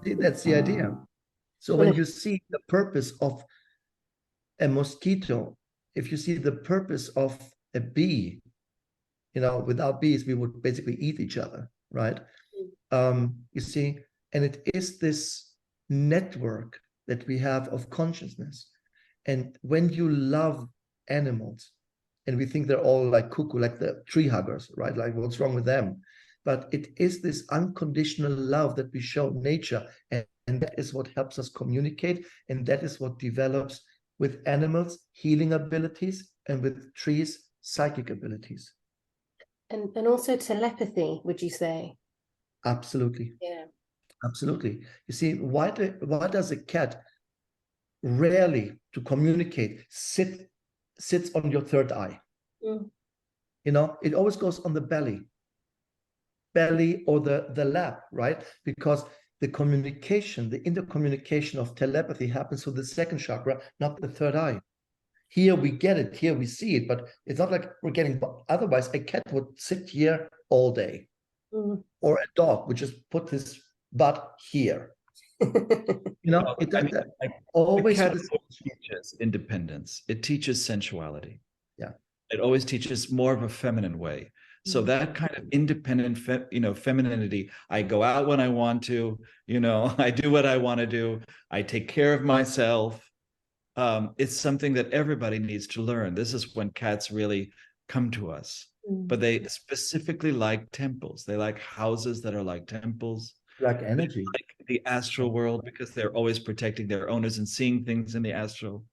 See, that's the idea. So when you see the purpose of a mosquito, if you see the purpose of a bee, without bees, we would basically eat each other, right? You see, and it is this network that we have of consciousness. And when you love animals, and we think they're all like cuckoo, like the tree huggers, right? Like, what's wrong with them? But it is this unconditional love that we show nature. And that is what helps us communicate. And that is what develops with animals healing abilities and with trees psychic abilities. And also telepathy, would you say? Absolutely. Yeah. Absolutely. You see, why does a cat rarely to communicate sits on your third eye? It always goes on the belly or the lap, right? Because the intercommunication of telepathy happens through the second chakra, not the third eye. Here we get it, here we see it, but it's not like we're getting, otherwise a cat would sit here all day. Or a dog would just put his butt here. It does that. Always the cat teaches independence. It teaches sensuality. Yeah. It always teaches more of a feminine way. So that kind of independent, femininity, I go out when I want to, I do what I want to do. I take care of myself. It's something that everybody needs to learn. This is when cats really come to us. But they specifically like temples. They like houses that are like temples. Like energy. They like the astral world because they're always protecting their owners and seeing things in the astral.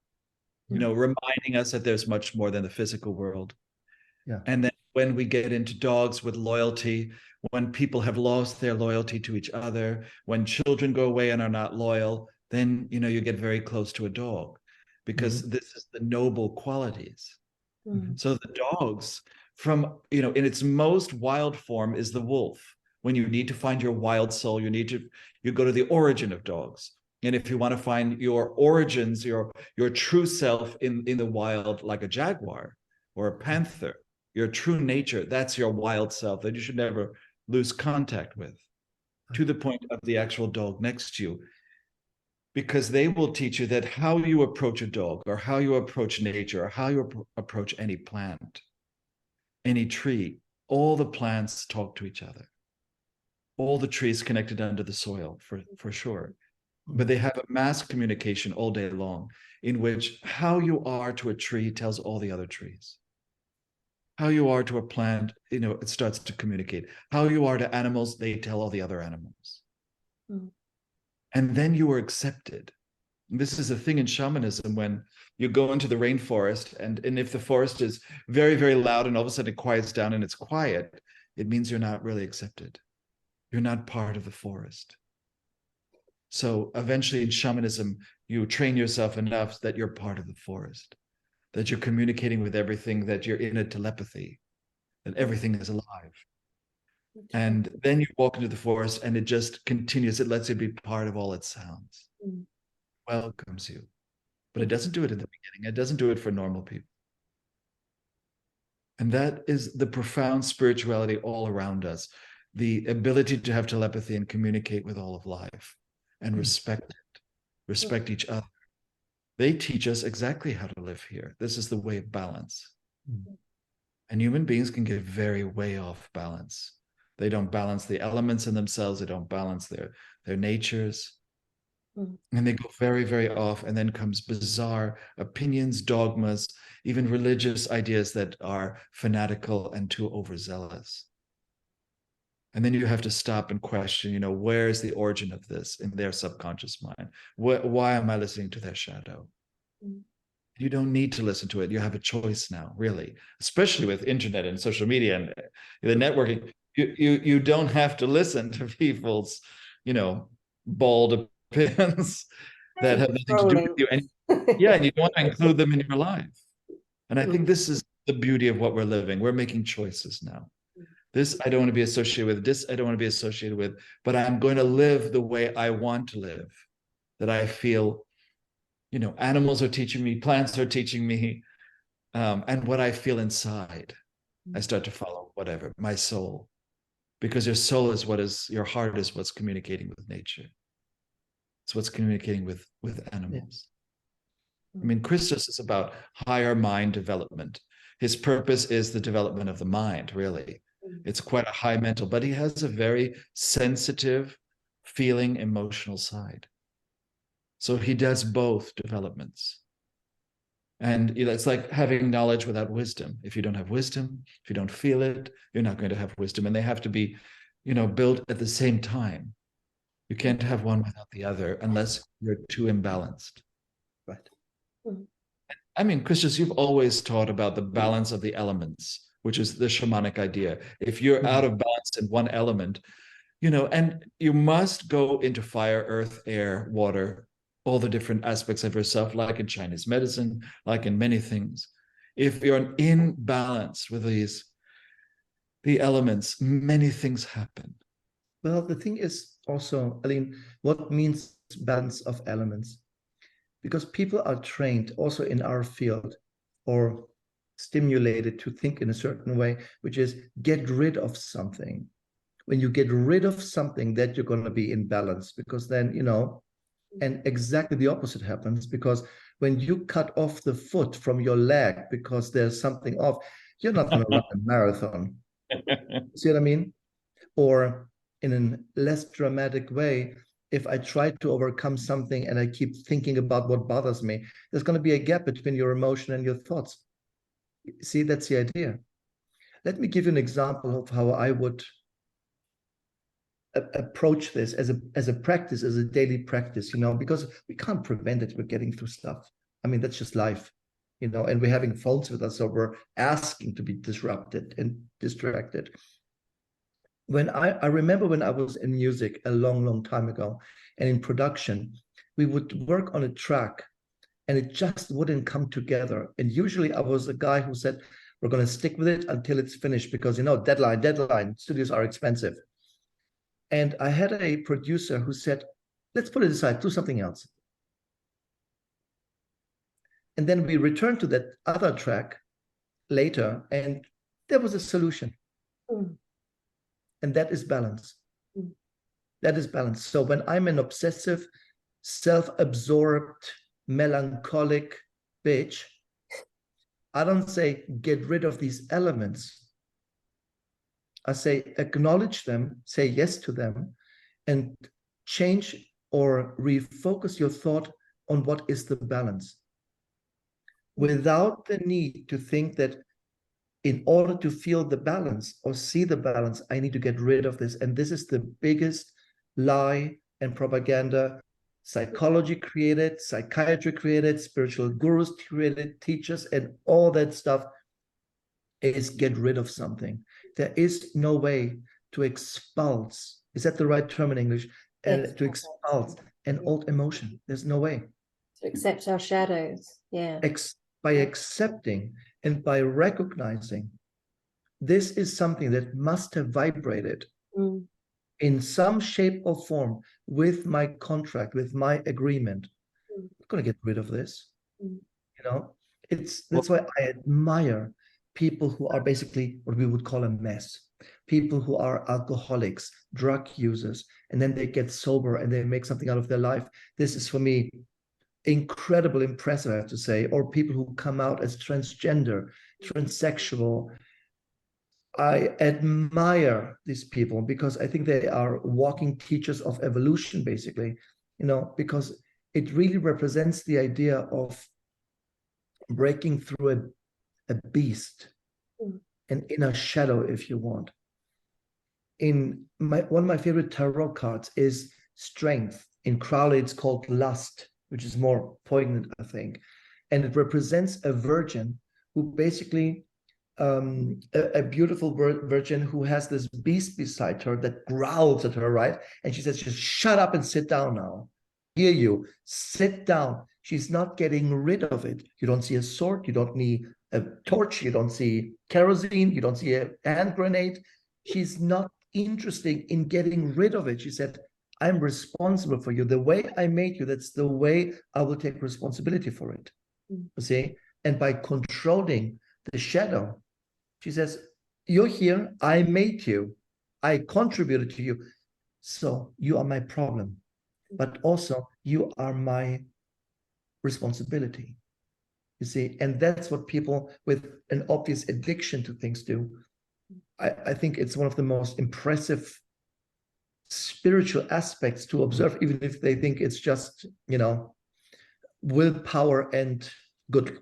Reminding us that there's much more than the physical world. Yeah. And then when we get into dogs with loyalty, when people have lost their loyalty to each other, when children go away and are not loyal, then, you get very close to a dog because this is the noble qualities. So the dogs from, in its most wild form is the wolf. When you need to find your wild soul, you go to the origin of dogs. And if you want to find your origins, your true self in the wild, like a jaguar or a panther, your true nature, that's your wild self that you should never lose contact with, to the point of the actual dog next to you. Because they will teach you that how you approach a dog or how you approach nature or how you approach any plant, any tree, all the plants talk to each other. All the trees connected under the soil, for sure. But they have a mass communication all day long in which how you are to a tree tells all the other trees. How you are to a plant, it starts to communicate. How you are to animals, they tell all the other animals. And then you are accepted. This is a thing in shamanism when you go into the rainforest and if the forest is very, very loud and all of a sudden it quiets down and it's quiet, it means you're not really accepted. You're not part of the forest. So eventually in shamanism, you train yourself enough that you're part of the forest, that you're communicating with everything, that you're in a telepathy, that everything is alive. And then you walk into the forest and it just continues. It lets you be part of all its sounds. Welcomes you. But it doesn't do it in the beginning. It doesn't do it for normal people. And that is the profound spirituality all around us. The ability to have telepathy and communicate with all of life and respect it, respect each other. They teach us exactly how to live here. This is the way of balance. And human beings can get very way off balance. They don't balance the elements in themselves. They don't balance their natures. And they go very, very off. And then comes bizarre opinions, dogmas, even religious ideas that are fanatical and too overzealous. And then you have to stop and question, where is the origin of this in their subconscious mind? Why am I listening to their shadow? You don't need to listen to it. You have a choice now, really, especially with internet and social media and the networking. You don't have to listen to people's, bald opinions that have nothing to do with you. And and you don't want to include them in your life. And I think this is the beauty of what we're living. We're making choices now. This I don't want to be associated with. This I don't want to be associated with. But I'm going to live the way I want to live. That I feel, animals are teaching me, plants are teaching me, and what I feel inside. I start to follow whatever, my soul. Because your soul is your heart is what's communicating with nature. It's what's communicating with animals. I mean, Kristos is about higher mind development. His purpose is the development of the mind, really. It's quite a high mental, but he has a very sensitive, feeling, emotional side. So he does both developments. And it's like having knowledge without wisdom. If you don't have wisdom, if you don't feel it, you're not going to have wisdom. And they have to be, built at the same time. You can't have one without the other unless you're too imbalanced. Right. I mean, Kristos, you've always taught about the balance of the elements, which is the shamanic idea. If you're out of balance in one element, and you must go into fire, earth, air, water, all the different aspects of yourself, like in Chinese medicine, like in many things. If you're in balance with the elements, many things happen. Well, the thing is also, Aline, what means balance of elements? Because people are trained also in our field or stimulated to think in a certain way, which is get rid of something. When you get rid of something, that you're going to be in balance, because then, and exactly the opposite happens, because when you cut off the foot from your leg because there's something off, you're not going to run a marathon. See what I mean? Or in a less dramatic way, if I try to overcome something and I keep thinking about what bothers me, there's going to be a gap between your emotion and your thoughts. See, that's the idea. Let me give you an example of how I would approach this as a practice, as a daily practice, because we can't prevent it. We're getting through stuff. I mean, that's just life, and we're having phones with us, so we're asking to be disrupted and distracted. When I remember when I was in music a long, long time ago, and in production, we would work on a track and it just wouldn't come together. And usually I was a guy who said, we're going to stick with it until it's finished, because, deadline, studios are expensive. And I had a producer who said, let's put it aside, do something else. And then we returned to that other track later, and there was a solution. And that is balance. That is balance. So when I'm an obsessive, self-absorbed, melancholic bitch, I don't say get rid of these elements. I say acknowledge them, say yes to them, and change or refocus your thought on what is the balance, without the need to think that in order to feel the balance or see the balance, I need to get rid of this. And this is the biggest lie and propaganda psychology created, psychiatry created, spiritual gurus created, teachers, and all that stuff is get rid of something. There is no way to expulse. Is that the right term in English? Yes. To expulse an old emotion. There's no way. To accept our shadows. Yeah. By accepting and by recognizing, this is something that must have vibrated in some shape or form with my contract, with my agreement. I'm going to get rid of this. That's why I admire people who are basically what we would call a mess. People who are alcoholics, drug users, and then they get sober and they make something out of their life. This is, for me, incredibly impressive, I have to say. Or people who come out as transgender, transsexual. I admire these people because I think they are walking teachers of evolution, basically, because it really represents the idea of breaking through a beast, an inner shadow, if you want. One of my favorite tarot cards is Strength. In Crowley, it's called Lust, which is more poignant, I think. And it represents a virgin who basically, a beautiful virgin who has this beast beside her that growls at her, right? And she says, just shut up and sit down now. Hear you, sit down. She's not getting rid of it. You don't see a sword, you don't need a torch, you don't see kerosene, you don't see a hand grenade. She's not interested in getting rid of it. She said, I'm responsible for you. The way I made you, that's the way I will take responsibility for it. You see? And by controlling the shadow, she says, you're here, I made you, I contributed to you, so you are my problem. but also you are my responsibility. You see, and that's what people with an obvious addiction to things do. I think it's one of the most impressive spiritual aspects to observe, even if they think it's just, you know, willpower and good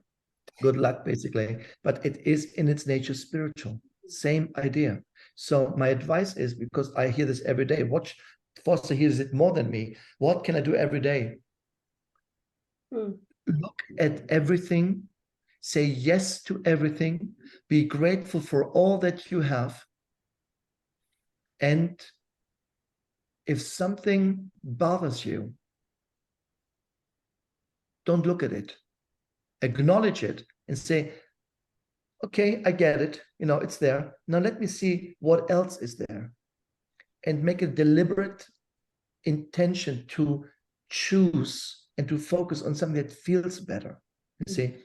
luck, basically. But it is in its nature spiritual. Same idea. So my advice is, because I hear this every day, Foster hears it more than me. What can I do every day? Look at everything, say yes to everything, be grateful for all that you have. And if something bothers you, don't look at it. Acknowledge it and say, okay, I get it. You know, it's there. Now let me see what else is there. And make a deliberate intention to choose and to focus on something that feels better. You see,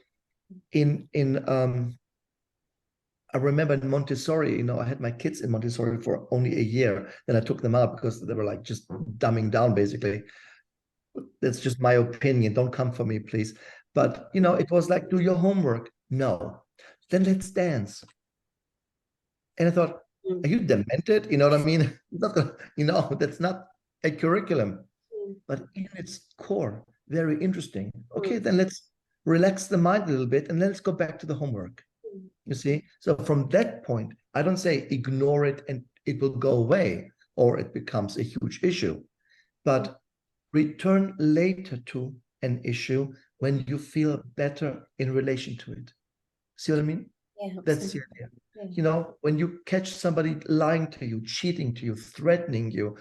I remember in Montessori, you know, I had my kids in Montessori for only a year. Then I took them out because they were like just dumbing down, basically. That's just my opinion. Don't come for me, please. But, you know, it was like, do your homework. No. Then let's dance. And I thought, are you demented? You know what I mean? You know, that's not a curriculum. But in its core, very interesting. Okay, then let's relax the mind a little bit and let's go back to the homework. You see? So from that point, I don't say ignore it and it will go away or it becomes a huge issue, but return later to an issue when you feel better in relation to it. See what I mean? Yeah, that's the idea. Yeah. You know, when you catch somebody lying to you, cheating to you, threatening you,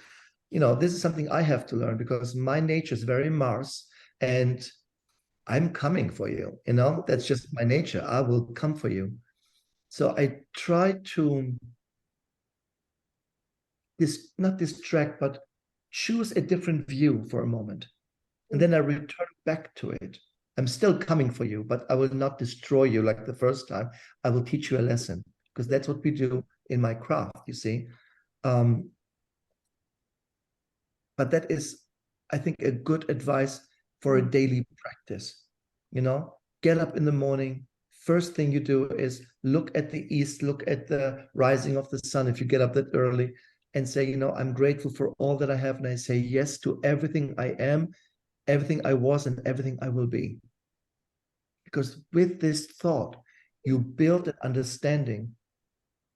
you know, this is something I have to learn because my nature is very Mars and I'm coming for you. You know, that's just my nature. I will come for you. So I try to not distract, but choose a different view for a moment. And then I return back to it. I'm still coming for you, but I will not destroy you like the first time. I will teach you a lesson because that's what we do in my craft, you see. But that is, I think, a good advice for a daily practice. You know, get up in the morning. First thing you do is look at the east, look at the rising of the sun if you get up that early, and say, you know, I'm grateful for all that I have. And I say yes to everything I am, everything I was, and everything I will be. Because with this thought, you build an understanding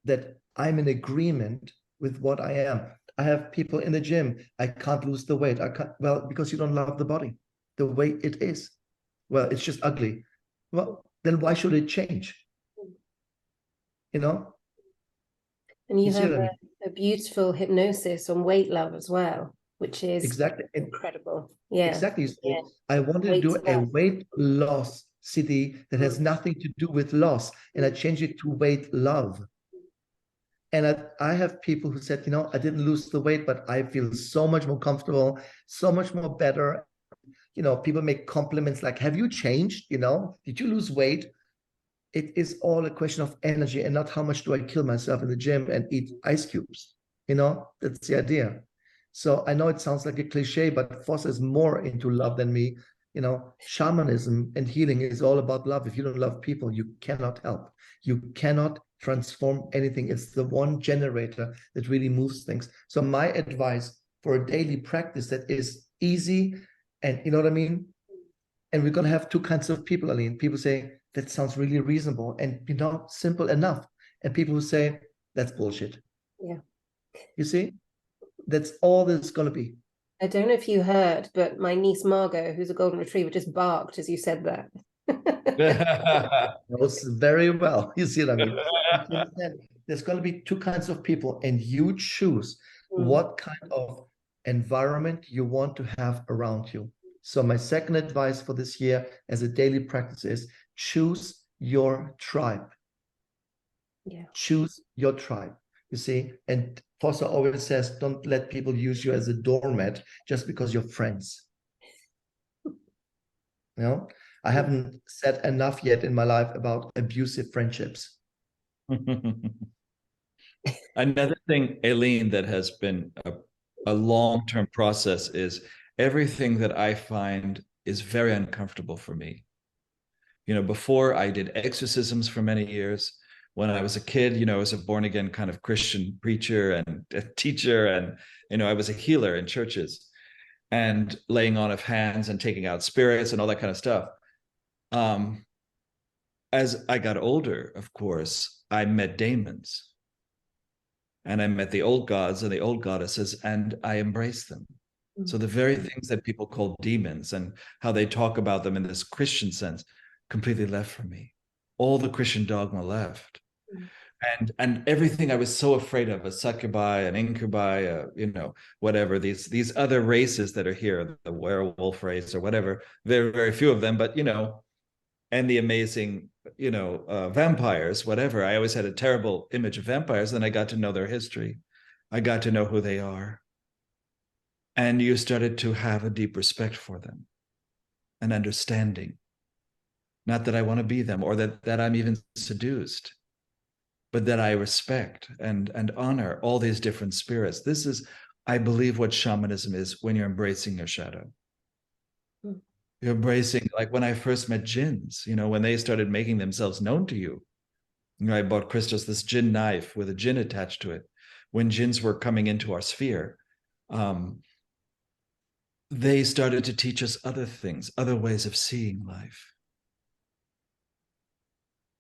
that I'm in agreement with what I am. I have people in the gym, I can't lose the weight. I can't, well, because you don't love the body the way it is. Well, it's just ugly. Well, then why should it change? You know? And you have a beautiful hypnosis on weight love as well, which is exactly incredible. Yeah. Exactly. So yeah. I wanted to do a weight loss city that has nothing to do with loss. And I changed it to weight love. And I have people who said, you know, I didn't lose the weight, but I feel so much more comfortable, so much more better. You know, people make compliments like, have you changed? You know, did you lose weight? It is all a question of energy and not how much do I kill myself in the gym and eat ice cubes. You know, that's the idea. So I know it sounds like a cliche, but Foster is more into love than me. You know, shamanism and healing is all about love. If you don't love people, you cannot help. You cannot transform anything. It's the one generator that really moves things. So my advice for a daily practice that is easy and, you know what I mean? And we're going to have two kinds of people, Aline. People say, that sounds really reasonable and, you know, simple enough. And people who say, that's bullshit. Yeah. You see? That's all there's going to be. I don't know if you heard, but my niece Margot, who's a golden retriever, just barked as you said that. Knows very well. You see what I mean? There's going to be two kinds of people, and you choose what kind of environment you want to have around you. So my second advice for this year as a daily practice is choose your tribe. Yeah. Choose your tribe. You see, and Foster always says, don't let people use you as a doormat just because you're friends. You know, I haven't said enough yet in my life about abusive friendships. Another thing, Aileen, that has been a long-term process is everything that I find is very uncomfortable for me. You know, before I did exorcisms for many years. When I was a kid, you know, I was a born again kind of Christian preacher and a teacher. And, you know, I was a healer in churches and laying on of hands and taking out spirits and all that kind of stuff. As I got older, of course, I met demons and I met the old gods and the old goddesses, and I embraced them. So the very things that people call demons and how they talk about them in this Christian sense completely left from me. All the Christian dogma left. And everything I was so afraid of, a succubi, an incubi, you know, whatever, these other races that are here, the werewolf race or whatever, very, very few of them, but, you know, and the amazing, you know, vampires, whatever. I always had a terrible image of vampires. Then I got to know their history. I got to know who they are. And you started to have a deep respect for them, an understanding. Not that I want to be them or that I'm even seduced, but that I respect and honor all these different spirits. This is, I believe, what shamanism is when you're embracing your shadow. You're embracing, like when I first met jinns, you know, when they started making themselves known to you. You know, I bought Kristos this jinn knife with a jinn attached to it. When jinns were coming into our sphere, they started to teach us other things, other ways of seeing life.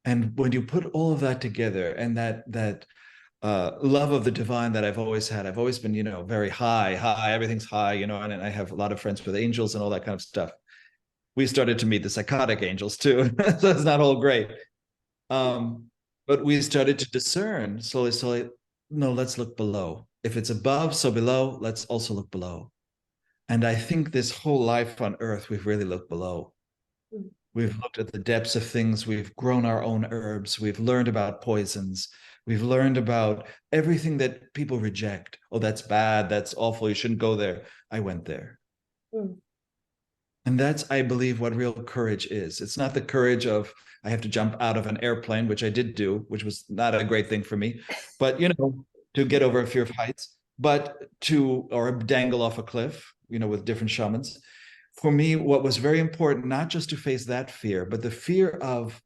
And when you put all of that together, and that love of the divine that I've always had, I've always been, you know, very high, everything's high, you know, and I have a lot of friends with angels and all that kind of stuff. We started to meet the psychotic angels too. So it's not all great. But we started to discern slowly, no, let's look below. If it's above, so below, let's also look below. And I think this whole life on earth, we've really looked below. We've looked at the depths of things. We've grown our own herbs. We've learned about poisons. We've learned about everything that people reject. Oh, that's bad. That's awful. You shouldn't go there. I went there. And that's, I believe, what real courage is. It's not the courage of, I have to jump out of an airplane, which I did do, which was not a great thing for me, but, you know, to get over a fear of heights, or dangle off a cliff, you know, with different shamans. For me, what was very important, not just to face that fear, but the fear of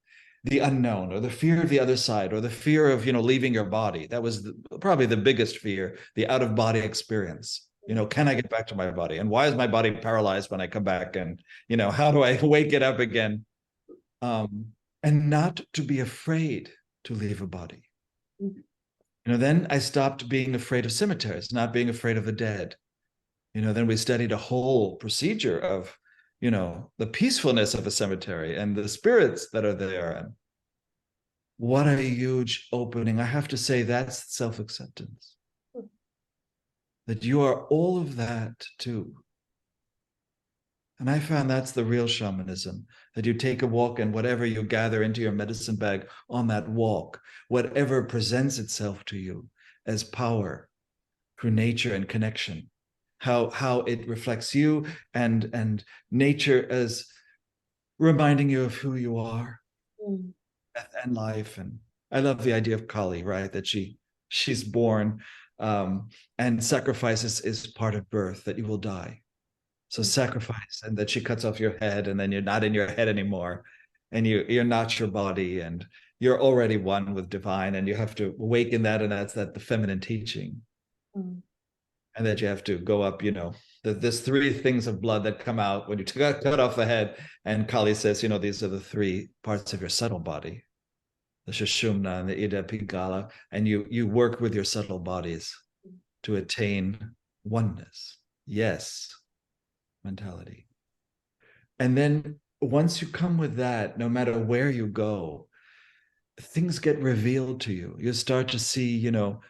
the unknown, or the fear of the other side, or the fear of, you know, leaving your body. That was probably the biggest fear, the out-of-body experience. You know, can I get back to my body? And why is my body paralyzed when I come back? And, you know, how do I wake it up again? And not to be afraid to leave a body. You know, then I stopped being afraid of cemeteries, not being afraid of the dead. You know, then we studied a whole procedure of, you know, the peacefulness of a cemetery and the spirits that are there. And what a huge opening. I have to say, that's self-acceptance. That you are all of that too. And I found that's the real shamanism, that you take a walk and whatever you gather into your medicine bag on that walk, whatever presents itself to you as power through nature and connection, how it reflects you and nature as reminding you of who you are and life. And I love the idea of Kali, right? That she's born and sacrifice is part of birth, that you will die. So sacrifice, and that she cuts off your head, and then you're not in your head anymore, and you're not your body, and you're already one with divine, and you have to awaken that, and that's the feminine teaching. And that you have to go up, you know, there's 3 things of blood that come out when you cut off the head. And Kali says, you know, these are the 3 parts of your subtle body, the Sushumna and the Ida Pingala, and you work with your subtle bodies to attain oneness. Yes. Mentality. And then once you come with that, no matter where you go, things get revealed to you. You start to see, you know,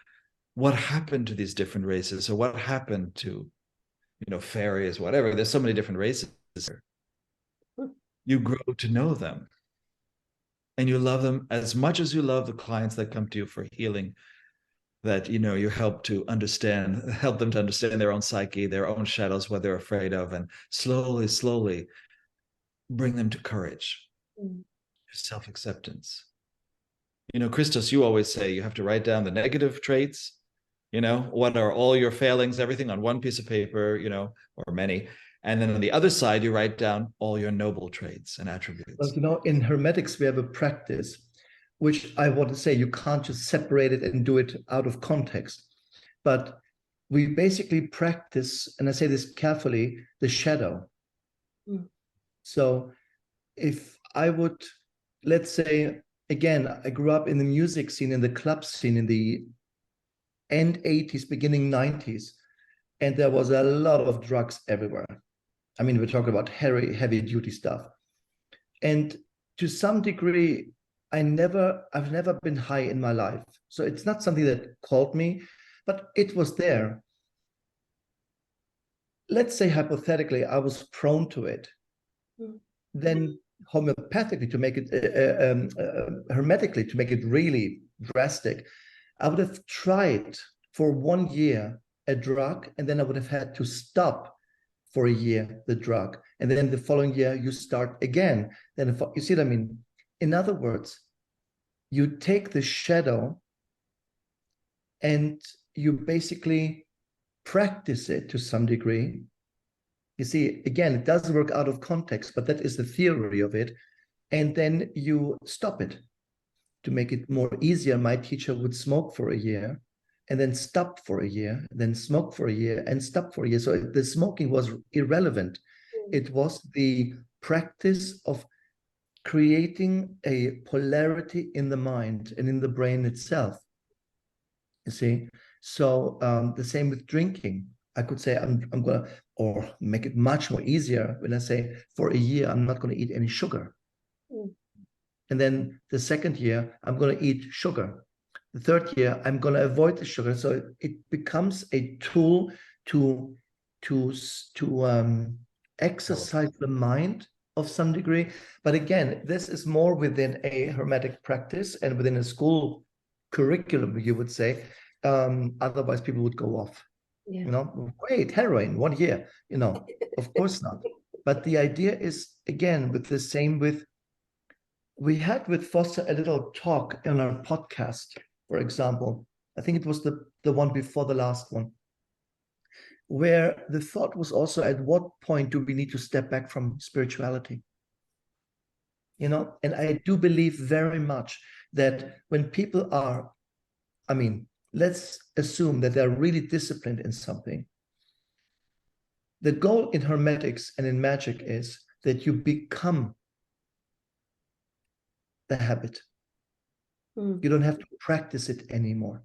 what happened to these different races, or what happened to, you know, fairies, whatever. There's so many different races. You grow to know them, and you love them as much as you love the clients that come to you for healing, that, you know, you help them to understand their own psyche, their own shadows, what they're afraid of, and slowly bring them to courage, self-acceptance. You know, Kristos, you always say you have to write down the negative traits, you know, what are all your failings, everything on one piece of paper, you know, or many, And then on the other side, you write down all your noble traits and attributes. Well, you know, in Hermetics, we have a practice, which I want to say, you can't just separate it and do it out of context. But we basically practice, and I say this carefully, the shadow. Mm. So if I would, let's say, again, I grew up in the music scene, in the club scene in the end 80s, beginning 90s, and there was a lot of drugs everywhere. I mean, we're talking about heavy duty stuff. And to some degree, I've never been high in my life. So it's not something that called me, but it was there. Let's say hypothetically, I was prone to it. Mm. Then homeopathically, to make it hermetically, to make it really drastic, I would have tried for 1 year a drug, and then I would have had to stop for a year the drug, and then the following year you start again. Then you see what I mean? In other words, you take the shadow and you basically practice it to some degree. You see, again, it doesn't work out of context, but that is the theory of it. And then you stop it. To make it more easier, my teacher would smoke for a year and then stop for a year, then smoke for a year and stop for a year. So the smoking was irrelevant. It was the practice of creating a polarity in the mind and in the brain itself. You see? So the same with drinking. I could say I'm going to, or make it much more easier when I say for a year, I'm not going to eat any sugar. And then the second year, I'm going to eat sugar. The third year, I'm going to avoid the sugar. So it becomes a tool to exercise the mind of some degree. But again, this is more within a Hermetic practice and within a school curriculum, you would say. Otherwise, people would go off. Yeah. You know, wait, heroin, 1 year. You know, of course not. But the idea is, again, with the same with, we had with Foster a little talk in our podcast, for example. I think it was the one before the last one, where the thought was also, at what point do we need to step back from spirituality? You know, and I do believe very much that when people are, I mean, let's assume that they're really disciplined in something. The goal in Hermetics and in magic is that you become the habit. You don't have to practice it anymore.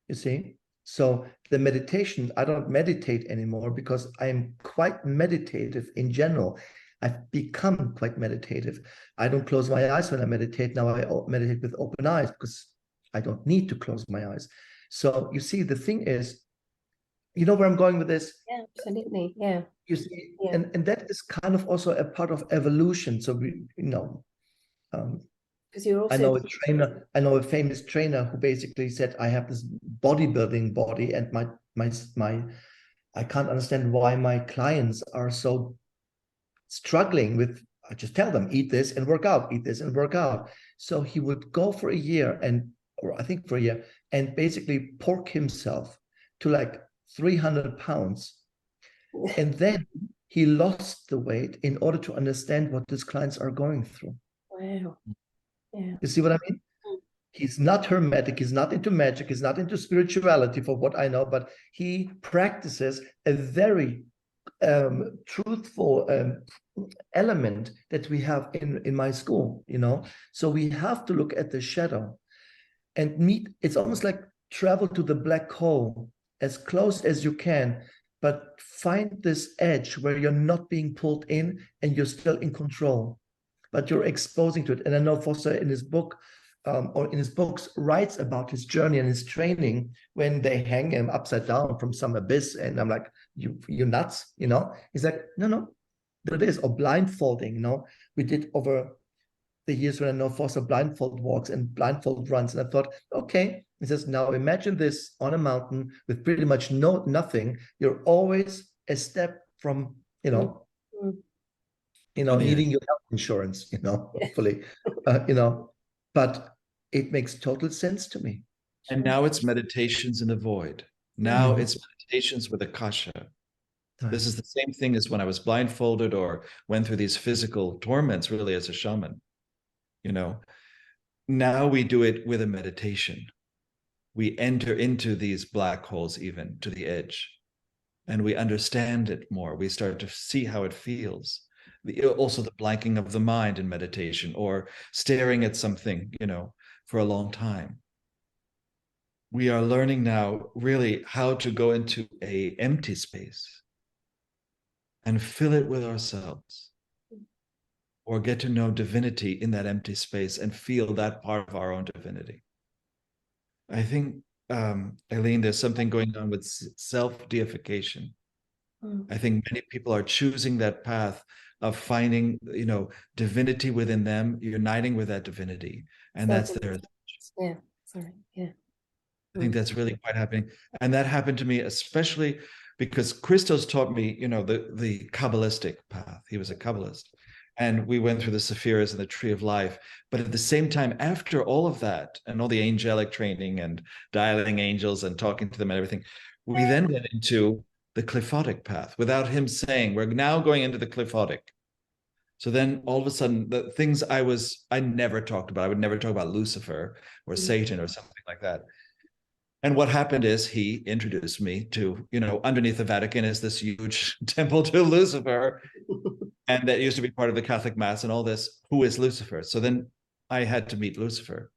You see? So the meditation, I don't meditate anymore because I'm quite meditative in general. I've become quite meditative. I don't close my eyes when I meditate. Now I meditate with open eyes because I don't need to close my eyes. So you see, the thing is, you know where I'm going with this? Yeah, absolutely. Yeah. You see, yeah. And that is kind of also a part of evolution. So we, you know, because you're also, I know a famous trainer who basically said, I have this bodybuilding body, and my I can't understand why my clients are so struggling with, I just tell them, eat this and work out, eat this and work out. So he would go for a year, or I think for a year, and basically pork himself to like 300 pounds. And then he lost the weight in order to understand what his clients are going through. Wow. Yeah. You see what I mean? He's not Hermetic, he's not into magic, he's not into spirituality for what I know, but he practices a very truthful element that we have in my school, you know? So we have to look at the shadow and meet, it's almost like travel to the black hole as close as you can, but find this edge where you're not being pulled in and you're still in control, but you're exposing to it. And I know Foster in his book, or in his books, writes about his journey and his training when they hang him upside down from some abyss. And I'm like, you're nuts, you know? He's like, no, there it is, or blindfolding, you know? We did over the years when I know Foster blindfold walks and blindfold runs. And I thought, okay, he says, now imagine this on a mountain with pretty much nothing. You're always a step from, you know, needing your health insurance, you know, hopefully, you know, but it makes total sense to me. And now it's meditations in the void. Now it's meditations with Akasha. This is the same thing as when I was blindfolded or went through these physical torments, really, as a shaman. Now we do it with a meditation. We enter into these black holes, even to the edge, and we understand it more. We start to see how it feels. Also the blanking of the mind in meditation, or staring at something, for a long time. We are learning now really how to go into an empty space and fill it with ourselves, or get to know divinity in that empty space and feel that part of our own divinity. I think, Eileen, there's something going on with self-deification. I think many people are choosing that path of finding, divinity within them, uniting with that divinity. And that's their... Yeah, sorry, yeah. I think that's really quite happening. And that happened to me, especially because Kristos taught me, the Kabbalistic path. He was a Kabbalist. And we went through the Sephiras and the Tree of Life. But at the same time, after all of that, and all the angelic training and dialing angels and talking to them and everything, we then went into the Qliphothic path without him saying, we're now going into the Qliphothic. So then all of a sudden, the things I never talked about, I would never talk about Lucifer or Satan or something like that. And what happened is he introduced me to, underneath the Vatican is this huge temple to Lucifer. And that used to be part of the Catholic Mass and all this. Who is Lucifer? So then I had to meet Lucifer.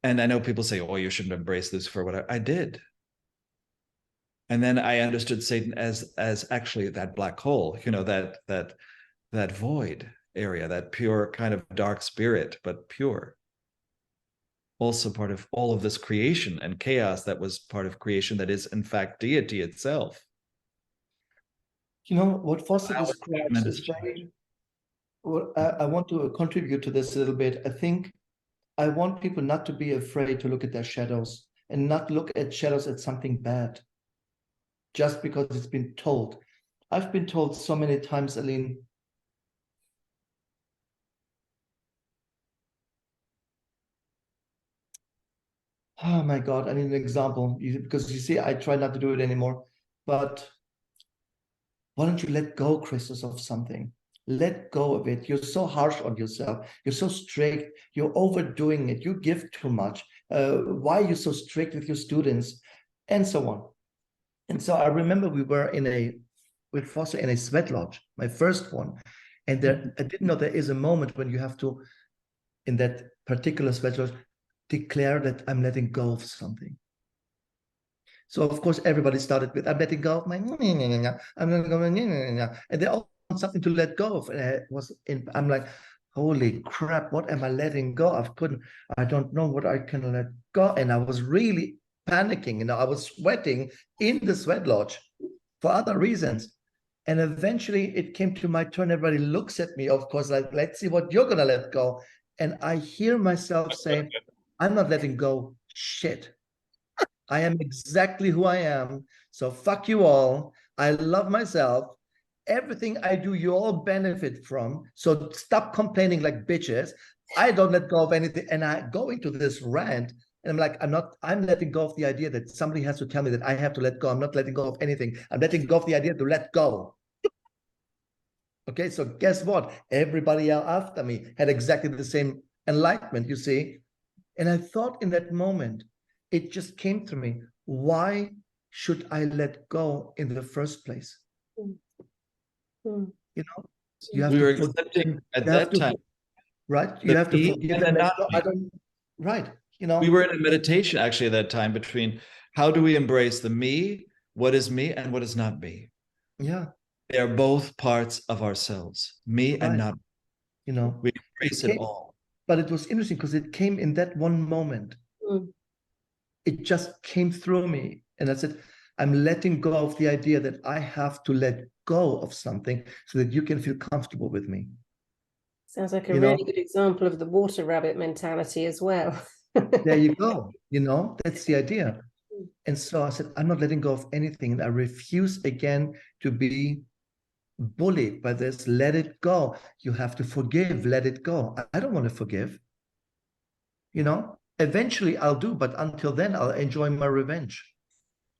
And I know people say, oh, you shouldn't embrace Lucifer, whatever. I did. And then I understood Satan as actually that black hole, that void area, that pure kind of dark spirit, but pure. Also part of all of this creation and chaos that was part of creation that is in fact deity itself. What Foster describes is very... Well, I want to contribute to this a little bit. I think I want people not to be afraid to look at their shadows and not look at shadows as something bad just because it's been told. I've been told so many times, Aline, oh my God, I need an example, because you see, I try not to do it anymore, but why don't you let go, Kristos, of something? Let go of it. You're so harsh on yourself. You're so strict. You're overdoing it. You give too much. Why are you so strict with your students? And so on. And so I remember we were with Foster in a sweat lodge, my first one. And there, I didn't know there is a moment when you have to, in that particular sweat lodge, declare that I'm letting go of something. So of course everybody started with, I'm letting go of my, I'm letting go of my, and they all want something to let go of. And I'm like, holy crap, what am I letting go of? I don't know what I can let go. And I was really panicking, I was sweating in the sweat lodge for other reasons. And eventually it came to my turn. Everybody looks at me, of course, like, let's see what you're gonna let go. And I hear myself say, I'm not letting go shit. I am exactly who I am. So fuck you all. I love myself. Everything I do, you all benefit from. So stop complaining like bitches. I don't let go of anything. And I go into this rant and I'm like, I'm letting go of the idea that somebody has to tell me that I have to let go. I'm not letting go of anything. I'm letting go of the idea to let go. Okay, so guess what? Everybody else after me had exactly the same enlightenment, you see? And I thought in that moment, it just came to me, why should I let go in the first place? You have we were to accepting at that time, right? You have to forgive and let go. Right. We were in a meditation actually at that time between how do we embrace the me, what is me, and what is not me. Yeah. They are both parts of ourselves, me and not. We embrace it all. But it was interesting because it came in that one moment. It just came through me. And I said, I'm letting go of the idea that I have to let go of something so that you can feel comfortable with me. Sounds like a really good example of the water rabbit mentality as well. There you go. That's the idea. And so I said, I'm not letting go of anything. And I refuse again to be bullied by this. Let it go. You have to forgive. Let it go. I don't want to forgive. Eventually I'll do, but until then I'll enjoy my revenge.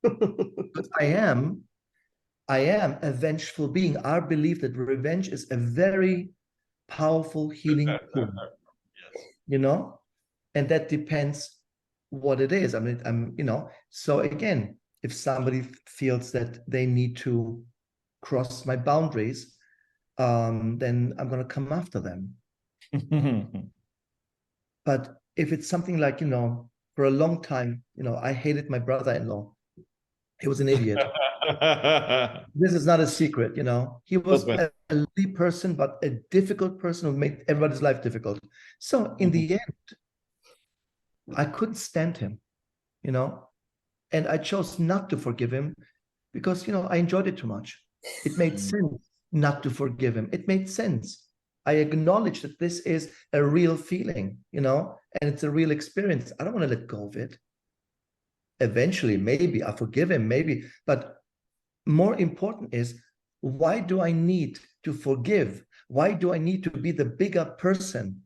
But I I am a vengeful being. Our belief that revenge is a very powerful healing tool, you know, and that depends what it is. I mean, so again, if somebody feels that they need to cross my boundaries, then I'm going to come after them. But if it's something like, for a long time, I hated my brother-in-law. He was an idiot. This is not a secret, He was a lovely person, but a difficult person who made everybody's life difficult. So in the end, I couldn't stand him, and I chose not to forgive him because, I enjoyed it too much. It made sense not to forgive him. It made sense. I acknowledge that this is a real feeling, and it's a real experience. I don't want to let go of it. Eventually, maybe I forgive him, maybe. But more important is, why do I need to forgive? Why do I need to be the bigger person?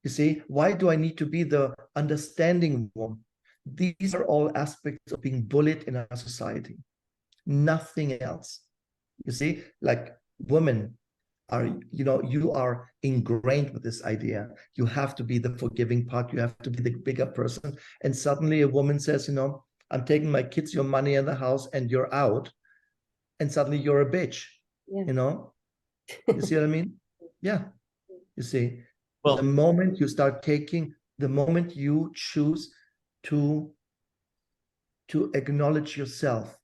You see, why do I need to be the understanding one? These are all aspects of being bullied in our society. Nothing else. You see, like women are, you are ingrained with this idea. You have to be the forgiving part. You have to be the bigger person. And suddenly a woman says, I'm taking my kids, your money in the house, and you're out. And suddenly you're a bitch, You see what I mean? Yeah. You see, the moment you start the moment you choose to acknowledge yourself,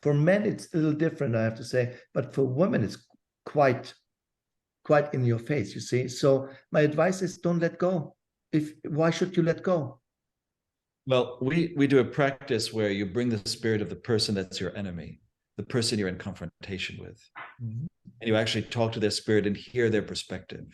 for men, it's a little different, I have to say, but for women, it's quite in your face, you see. So my advice is, don't let go. Why should you let go? Well, we do a practice where you bring the spirit of the person that's your enemy, the person you're in confrontation with. And you actually talk to their spirit and hear their perspective.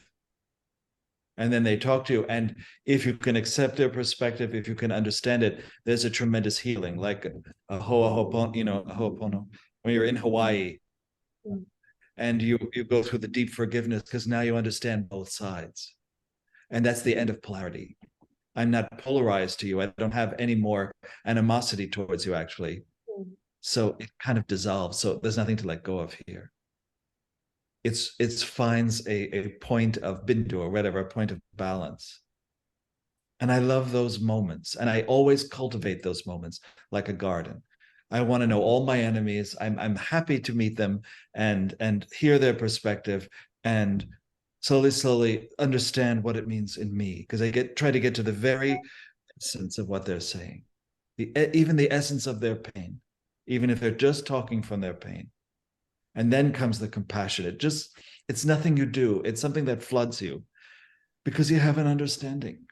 And then they talk to you. And if you can accept their perspective, if you can understand it, there's a tremendous healing, like a ho'oponopono, when you're in Hawaii. And you go through the deep forgiveness because now you understand both sides. And that's the end of polarity. I'm not polarized to you. I don't have any more animosity towards you, actually. So it kind of dissolves. So there's nothing to let go of here. It finds a point of bindu or whatever, a point of balance. And I love those moments. And I always cultivate those moments like a garden. I want to know all my enemies. I'm happy to meet them and hear their perspective and slowly understand what it means in me, because I try to get to the very essence of what they're saying, even the essence of their pain, even if they're just talking from their pain. And then comes the compassion. It's nothing you do. It's something that floods you because you have an understanding.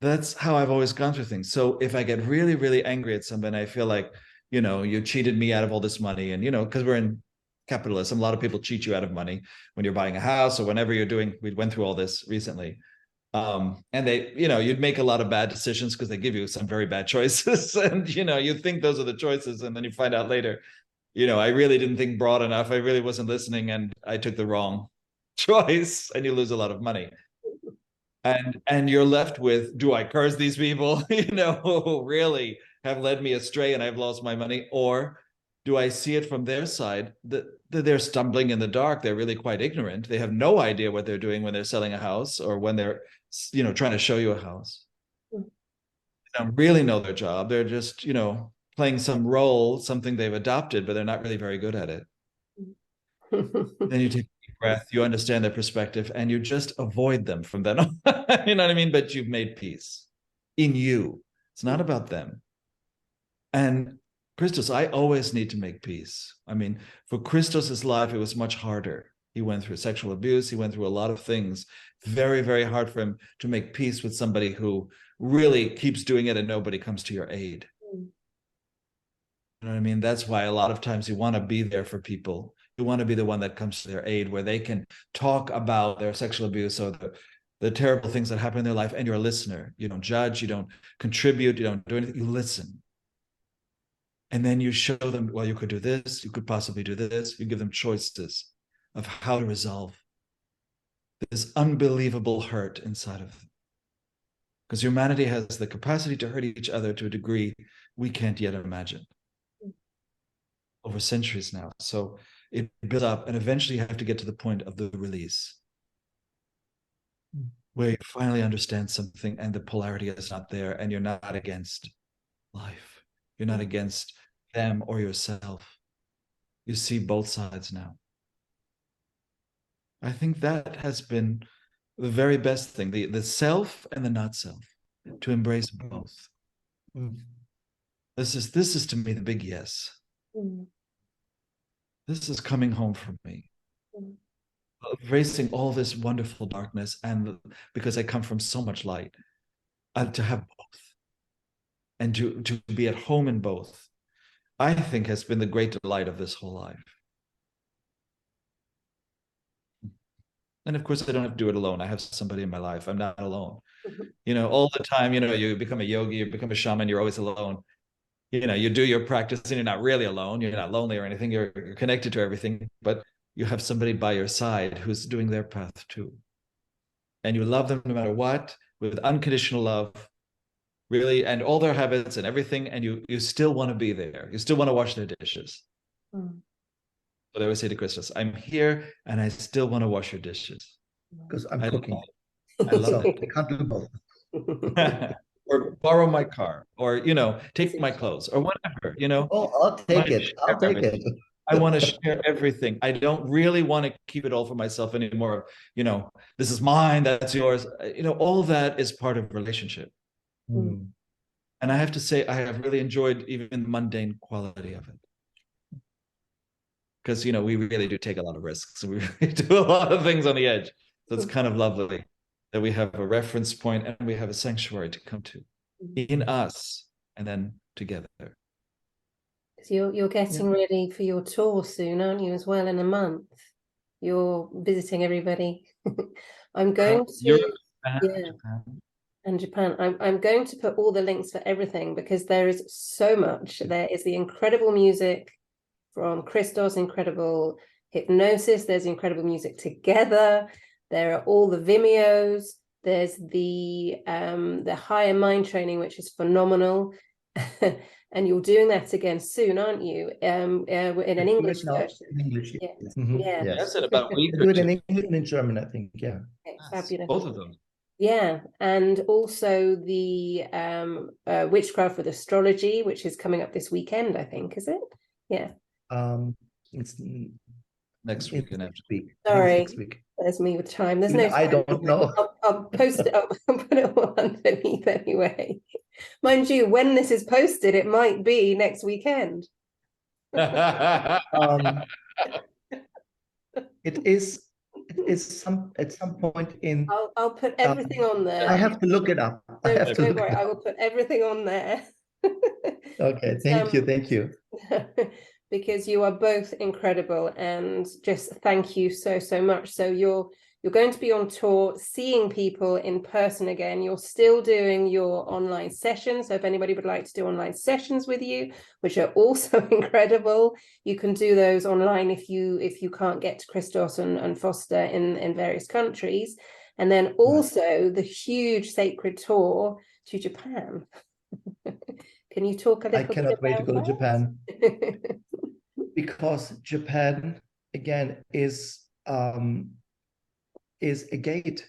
That's how I've always gone through things. So if I get really, really angry at somebody, I feel like, you cheated me out of all this money. And, because we're in capitalism, a lot of people cheat you out of money when you're buying a house or whenever you're doing, we went through all this recently. And they, you'd make a lot of bad decisions because they give you some very bad choices. And, you think those are the choices. And then you find out later, I really didn't think broad enough. I really wasn't listening and I took the wrong choice, and you lose a lot of money. And you're left with, do I curse these people, who really have led me astray and I've lost my money? Or do I see it from their side that they're stumbling in the dark? They're really quite ignorant. They have no idea what they're doing when they're selling a house or when they're, trying to show you a house. They don't really know their job. They're just, playing some role, something they've adopted, but they're not really very good at it. Then you take a deep breath, you understand their perspective, and you just avoid them from then on. You know what I mean? But you've made peace in you. It's not about them. And Kristos, I always need to make peace. I mean, for Kristos's life, it was much harder. He went through sexual abuse. He went through a lot of things. Very, very hard for him to make peace with somebody who really keeps doing it and nobody comes to your aid. You know what I mean? That's why a lot of times you want to be there for people. You want to be the one that comes to their aid, where they can talk about their sexual abuse or the terrible things that happen in their life, and you're a listener. You don't judge, you don't contribute, you don't do anything, you listen. And then you show them, well, you could do this, you could possibly do this. You give them choices of how to resolve this unbelievable hurt inside of them. Because humanity has the capacity to hurt each other to a degree we can't yet imagine. over centuries now. So it builds up, and eventually you have to get to the point of the release, where you finally understand something and the polarity is not there, and you're not against life. You're not against them or yourself. You see both sides now. I think that has been the very best thing, the self and the not self, to embrace both. This is to me the big yes. This is coming home for me. Embracing all this wonderful darkness, and because I come from so much light, to have both and to be at home in both, I think has been the great delight of this whole life. And of course, I don't have to do it alone. I have somebody in my life. I'm not alone. All the time, you become a yogi, you become a shaman, you're always alone. You do your practice and you're not really alone. You're not lonely or anything. You're connected to everything, but you have somebody by your side who's doing their path too. And you love them no matter what, with unconditional love, really, and all their habits and everything. And you still want to be there. You still want to wash their dishes. But I always say to Kristos, I'm here and I still want to wash your dishes. Because I'm cooking. I love it. I can't do both. Or borrow my car, or take my clothes, or whatever. Oh, I'll take it. I'll take it. I want to share everything. I don't really want to keep it all for myself anymore. This is mine, that's yours. All that is part of relationship. And I have to say, I have really enjoyed even the mundane quality of it. Because, we really do take a lot of risks. We really do a lot of things on the edge. So it's kind of lovely that we have a reference point and we have a sanctuary to come to in us and then together. You're getting ready for your tour soon, aren't you, as well, in a month? You're visiting everybody. I'm going to Europe, Japan. And Japan. I'm going to put all the links for everything, because there is so much. There is the incredible music from Kristos, incredible hypnosis. There's incredible music together. There are all the Vimeos. There's the higher mind training, which is phenomenal. And you're doing that again soon, aren't you? In an English version. English. Yeah. Yeah. Yes, in about a week or do it two. in English and in German, I think. Yeah. Okay, fabulous. Both of them. Yeah, and also the witchcraft with astrology, which is coming up this weekend, I think, is it? Yeah. It's next week and next week. Sorry, next week. there's me with time. There's no. I don't know. I'll post it up. I'll put it all underneath anyway. Mind you, when this is posted, it might be next weekend. It is at some point in. I'll put everything on there. I have to look it up. Don't worry, I will put everything on there. Okay, thank you. Because you are both incredible, and just thank you so much. So you're going to be on tour, seeing people in person again. You're still doing your online sessions. So if anybody would like to do online sessions with you, which are also incredible, you can do those online if you can't get to Kristos and Foster in various countries. And then also the huge sacred tour to Japan. Can you talk a little bit? I cannot wait to go to Japan. Because Japan, again, is a gate,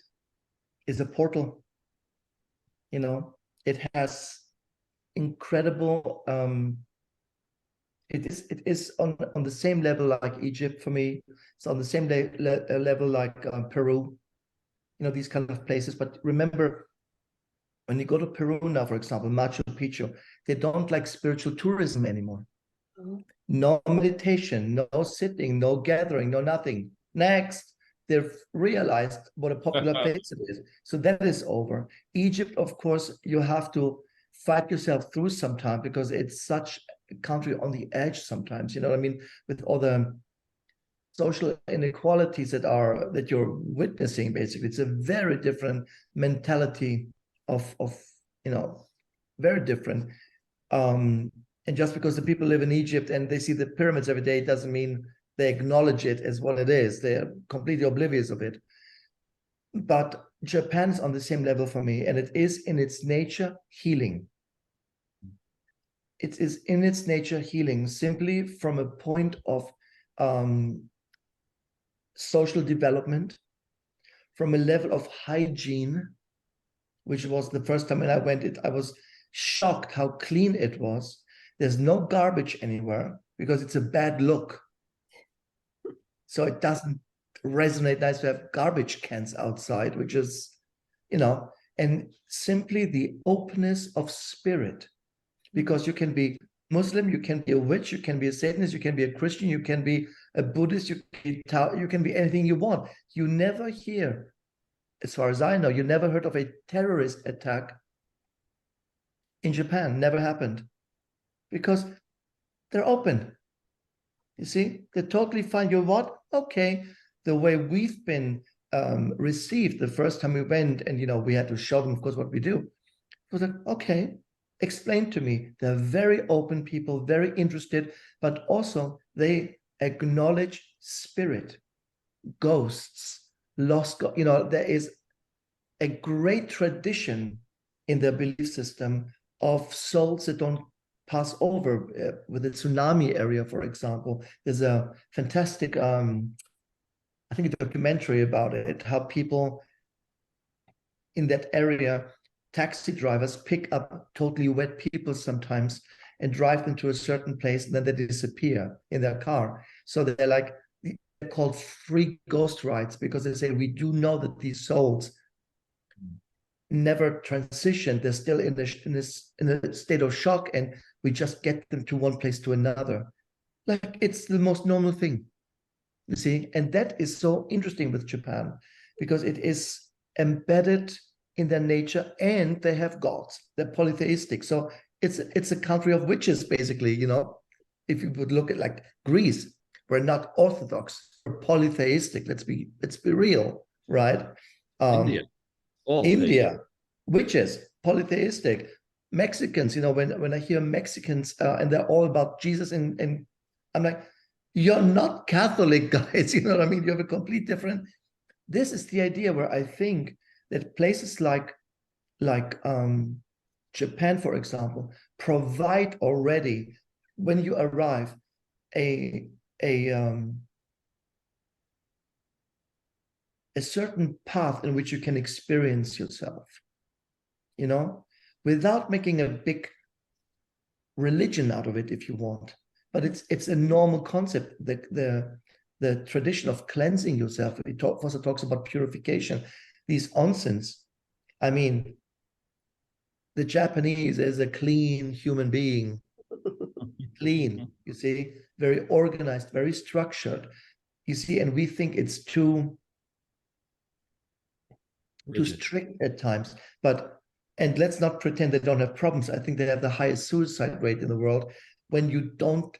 is a portal. It has incredible. It is on the same level like Egypt for me. It's on the same level like Peru. These kind of places. But remember, when you go to Peru now, for example, Machu Picchu, they don't like spiritual tourism anymore. No meditation, no sitting, no gathering, no nothing. Next, they've realized what a popular place it is. So that is over. Egypt, of course, you have to fight yourself through sometime, because it's such a country on the edge sometimes, you know what I mean? With all the social inequalities that you're witnessing, basically. It's a very different mentality of very different. And just because the people live in Egypt and they see the pyramids every day, it doesn't mean they acknowledge it as what it is. They're completely oblivious of it. But Japan's on the same level for me, and it is in its nature healing. it is in its nature healing simply from a point of social development, from a level of hygiene, which was the first time when I went, I was shocked how clean it was. There's no garbage anywhere because it's a bad look. So it doesn't resonate nice to have garbage cans outside, which is, and simply the openness of spirit, because you can be Muslim, you can be a witch, you can be a Satanist, you can be a Christian, you can be a Buddhist, you can be anything you want. You never hear, as far as I know, you never heard of a terrorist attack in Japan. Never happened, because they're open. You see, they're totally fine. You're what? Okay. The way we've been received the first time we went, and we had to show them, of course, what we do. It was like, okay, explain to me. They're very open people, very interested, but also they acknowledge spirit, ghosts, lost God. There is a great tradition in their belief system of souls that don't pass over. With the tsunami area, for example, there's a fantastic I think a documentary about it, how people in that area, taxi drivers, pick up totally wet people sometimes and drive them to a certain place, and then they disappear in their car. So they're called free ghost rides, because they say, we do know that these souls never transition. They're still in a state of shock, and we just get them to one place to another. Like, it's the most normal thing, you see. And that is so interesting with Japan, because it is embedded in their nature, and they have gods. They're polytheistic. So it's a country of witches, basically. If you would look at like Greece, we're not Orthodox, we're polytheistic. Let's be real, right? India, witches, polytheistic. Mexicans, when I hear Mexicans and they're all about Jesus, and I'm like, you're not Catholic, guys. You know what I mean? You have a complete different. This is the idea where I think that places like Japan, for example, provide already, when you arrive, a certain path in which you can experience yourself, without making a big religion out of it, if you want. But it's a normal concept. The tradition of cleansing yourself. Foster talks about purification. These onsens. I mean, the Japanese is a clean human being. Clean, you see, very organized, very structured. You see, and we think it's too strict at times. And let's not pretend they don't have problems. I think they have the highest suicide rate in the world. When you don't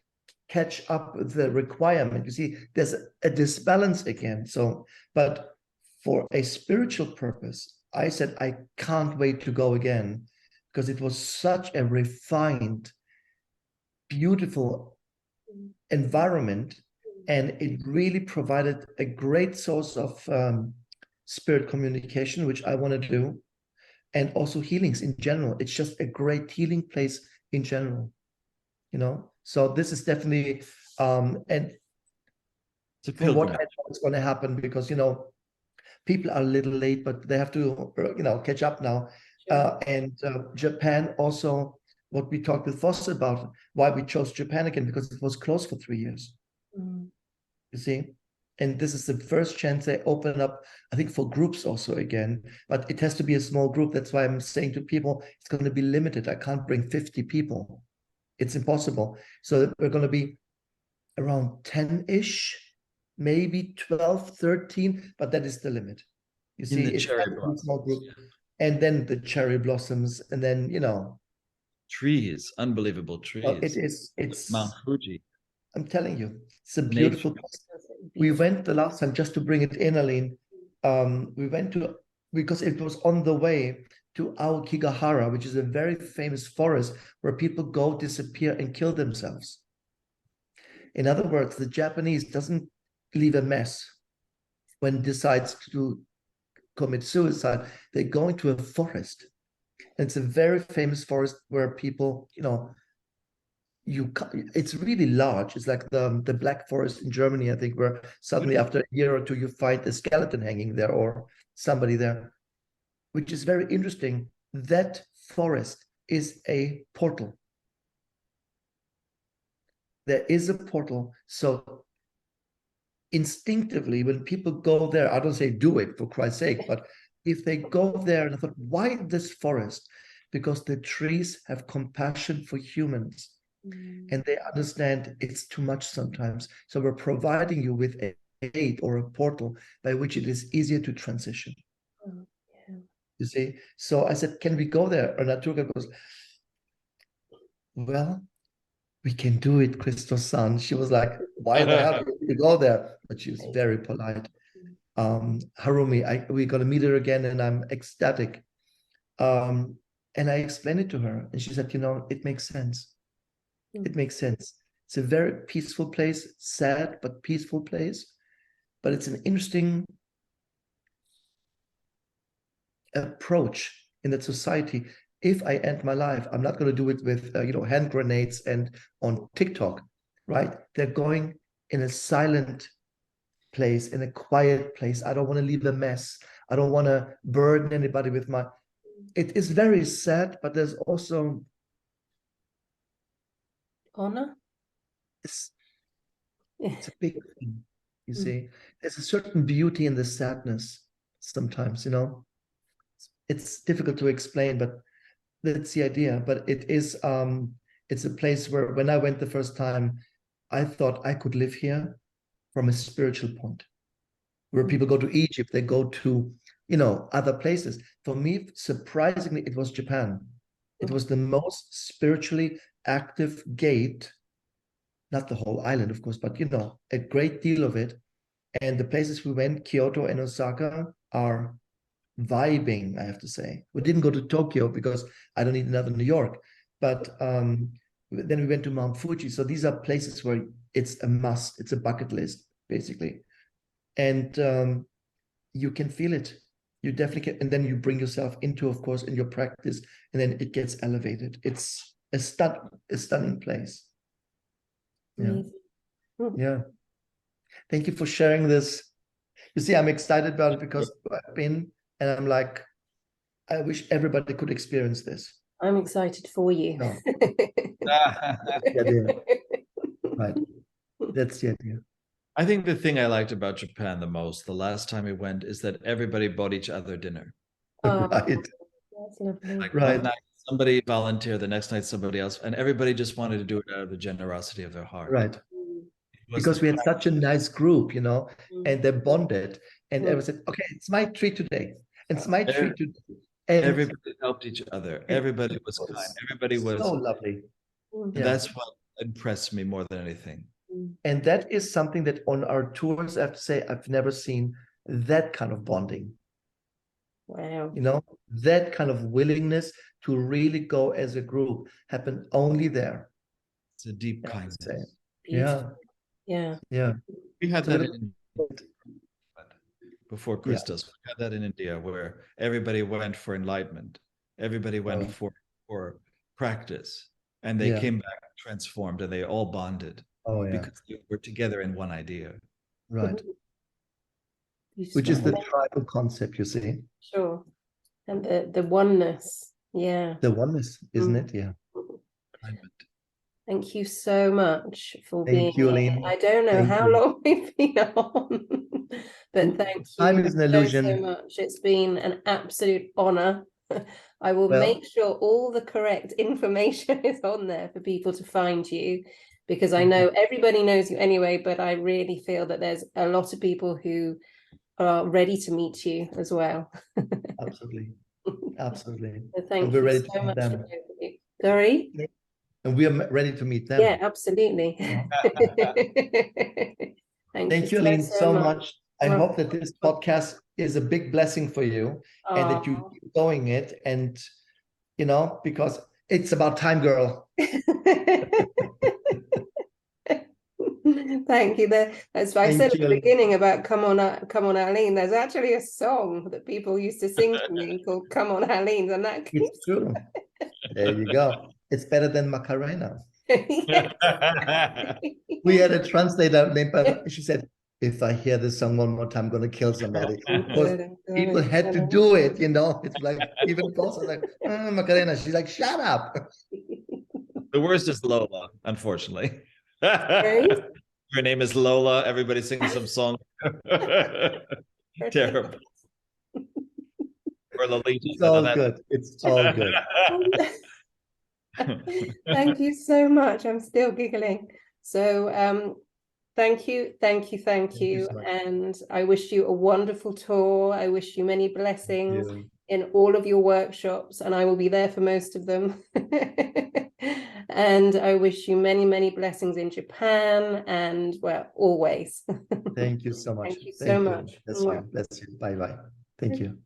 catch up with the requirement, you see, there's a disbalance again. So, but for a spiritual purpose, I said, I can't wait to go again, because it was such a refined, beautiful environment, and it really provided a great source of spirit communication, which I want to do, and also healings in general. It's just a great healing place in general, So this is definitely and from what I know it's going to happen, because people are a little late, but they have to catch up now. And Japan also, what we talked with Foster about, why we chose Japan again, because it was closed for 3 years. You see, and this is the first chance they open up, I think, for groups also again, but it has to be a small group. That's why I'm saying to people, it's going to be limited. I can't bring 50 people. It's impossible. So we're going to be around 10-ish, maybe 12, 13, but that is the limit. You see, it's a small group. And then the cherry blossoms, and then, trees, unbelievable trees. It's Mount Fuji. I'm telling you, it's a beautiful place. We went the last time, just to bring it in, Aline. We went because it was on the way to Aokigahara, which is a very famous forest where people go, disappear, and kill themselves. In other words, the Japanese doesn't leave a mess when it decides to commit suicide. They go into a forest. And it's a very famous forest where people, it's really large. It's like the Black Forest in Germany, I think, where suddenly after a year or two you find a skeleton hanging there or somebody there, which is very interesting. That forest is a portal. There is a portal. So instinctively, when people go there, I don't say do it for Christ's sake, but if they go there, and I thought, why this forest? Because the trees have compassion for humans. And they understand it's too much sometimes. So we're providing you with a aid or a portal by which it is easier to transition. You see? So I said, can we go there? And Naturka goes, well, we can do it, Kristos-san. She was like, why the hell do you go there? But she was very polite. Harumi, we're going to meet her again, and I'm ecstatic. And I explained it to her, and she said, it makes sense. It makes sense. It's a very peaceful place, sad but peaceful place. But it's an interesting approach in that society. If I end my life, I'm not going to do it with hand grenades and on TikTok, right? They're going in a silent place, in a quiet place. I don't want to leave a mess. I don't want to burden anybody with my. It is very sad, but there's also honor. It's a big thing, you see. There's a certain beauty in the sadness sometimes, It's difficult to explain, but that's the idea. But it is, it's a place where when I went the first time, I thought I could live here from a spiritual point. Where people go to Egypt, they go to, other places. For me, surprisingly, it was Japan. It was the most spiritually active gate. Not the whole island, of course, but a great deal of it. And the places we went, Kyoto and Osaka, are vibing, I have to say. We didn't go to Tokyo because I don't need another New York. But then we went to Mount Fuji. So these are places where it's a must. It's a bucket list, basically. And you can feel it. You definitely can. And then you bring yourself into, of course, in your practice, and then it gets elevated. It's a stunning place. Yeah. Yeah. Thank you for sharing this. You see, I'm excited about it because I've been, and I'm like, I wish everybody could experience this. I'm excited for you. No. That's the idea. Right. That's the idea. I think the thing I liked about Japan the most, the last time we went, is that everybody bought each other dinner. Right. That's lovely. Like Right. one night somebody volunteered, the next night somebody else, and everybody just wanted to do it out of the generosity of their heart. Right. Because we had such a nice group, and they bonded, and everyone said, okay, it's my treat today. It's my treat today. And everybody helped each other. Everybody was kind. Everybody was so lovely. And that's what impressed me more than anything. And that is something that on our tours, I have to say, I've never seen that kind of bonding. Wow. That kind of willingness to really go as a group happened only there. It's a deep kindness. Yeah. Yeah. Yeah. We had that before Kristos. We had that in India where everybody went for enlightenment. Everybody went for practice. And they came back transformed, and they all bonded. Because they were together in one idea. Right. Which is the tribal concept, you see. Sure. And the oneness. Yeah. The oneness, isn't it? Yeah. Thank you so much for being you, here. Aline. I don't know how long we've been on, but thank you Time is an illusion. so much. It's been an absolute honor. I will make sure all the correct information is on there for people to find you, because I know everybody knows you anyway, but I really feel that there's a lot of people who are ready to meet you as well. Absolutely. Absolutely. So thank you ready so to much. them. Sorry? And we are ready to meet them. Yeah, absolutely. Thank you, Aline, so much. I hope that this podcast is a big blessing for you and that you keep going it. And, because it's about time, girl. Thank you. That's why I said at the beginning about Come on, Aline. There's actually a song that people used to sing to me called Come on, Aline. And that it's true. There you go. It's better than Macarena. We had a translator named, she said, if I hear this song one more time, I'm going to kill somebody. Because people had to do it, you know. It's like, even Paul was like, Macarena. She's like, shut up. The worst is Lola, unfortunately. Right? Her name is Lola. Everybody sings some song. Terrible. Or Lolita. It's all good. It's all good. Thank you so much. I'm still giggling. So thank you. Thank you so much. And I wish you a wonderful tour. I wish you many blessings in all of your workshops, and I will be there for most of them. And I wish you many, many blessings in Japan, and well, always. Thank you so much. Thank you so much. Bless you. Bless you. Bye-bye. Thank you.